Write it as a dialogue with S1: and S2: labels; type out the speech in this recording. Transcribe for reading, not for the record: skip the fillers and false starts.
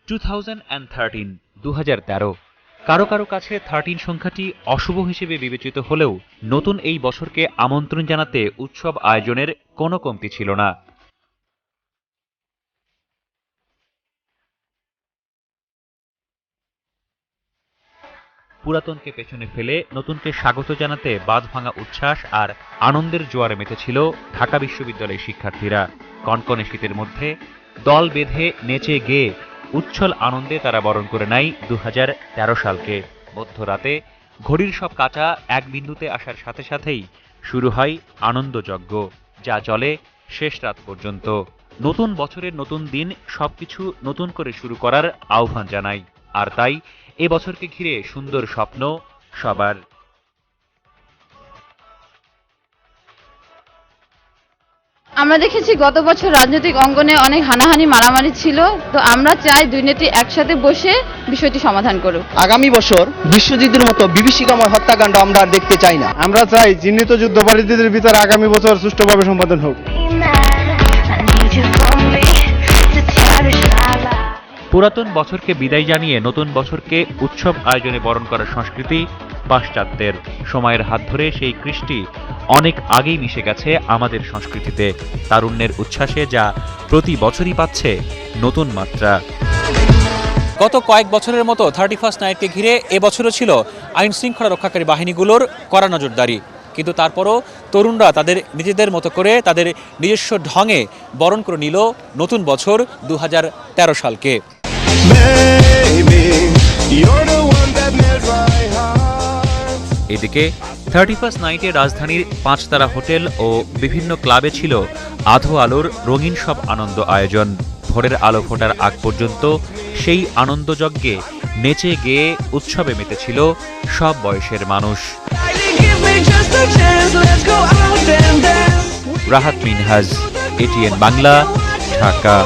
S1: 2013 কারো কারো কাছে 13 সংখ্যাটি অশুভ হিসেবে বিবেচিত হলেও নতুন এই বছরকে আমন্ত্রণ জানাতে উৎসব আয়োজনের কোনো কমতি ছিল না। পুরাতনকে পেছনে ফেলে নতুনকে স্বাগত জানাতে বাঁধভাঙা উচ্ছ্বাস আর আনন্দের জোয়ারে মেতেছিল ঢাকা বিশ্ববিদ্যালয়ের শিক্ষার্থীরা। কনকনে শীতের মধ্যে দল বেঁধে নেচে গেয়ে উচ্ছল আনন্দে তারা বরণ করে নেয় 2013 সালকে। মধ্যরাতে ঘড়ির সব কাঁটা এক বিন্দুতে আসার সাথে সাথেই শুরু হয় আনন্দযজ্ঞ, যা চলে শেষ রাত পর্যন্ত। নতুন বছরের নতুন দিন সবকিছু নতুন করে শুরু করার আহ্বান জানায়, আর তাই এ বছরকে ঘিরে সুন্দর স্বপ্ন সবার।
S2: আমরা দেখেছি গত বছর রাজনৈতিক অঙ্গনে অনেক হানাহানি মারামারি ছিল, তো আমরা চাই দুই নেত্রী একসাথে বসে বিষয়টি সমাধান করুক।
S3: আগামী বছর বিশ্বযুদ্ধের মতো বিভীষিকাময় হত্যাকাণ্ড আমরা আর দেখতে চাই না।
S4: আমরা চাই চিহ্নিত যুদ্ধাপরাধীদের বিচার আগামী বছর সুষ্ঠুভাবে সম্পাদন হোক।
S1: পুরাতন বছরকে বিদায় জানিয়ে নতুন বছরকে উৎসব আয়োজনে বরণ করার সংস্কৃতি পাশ্চাত্যের। সময়ের হাত ধরে সেই কৃষ্টি অনেক আগেই মিশে গেছে আমাদের সংস্কৃতিতে। তারুণ্যের উচ্ছ্বাসে যা প্রতি বছরই পাচ্ছে নতুন মাত্রা।
S5: গত কয়েক বছরের মতো 31st নাইটকে ঘিরে এবছরও ছিল আইন শৃঙ্খলা রক্ষাকারী বাহিনীগুলোর কড়া নজরদারি। কিন্তু তারপরও তরুণরা তাদের নিজেদের মতো করে তাদের নিজস্ব ঢঙে বরণ করে নিল নতুন বছর 2013 সালকে।
S1: এদিকে 31st নাইটে রাজধানীর 5 তারা হোটেল ও বিভিন্ন ক্লাবে ছিল আধো আলোর রঙিন সব আনন্দ আয়োজন। ভোরের আলো ফোটার আগ পর্যন্ত সেই আনন্দযজ্ঞে নেচে গেয়ে উৎসবে মেতেছিল সব বয়সের মানুষ। রাহাত মিনহাজ, ATN বাংলা, ঢাকা।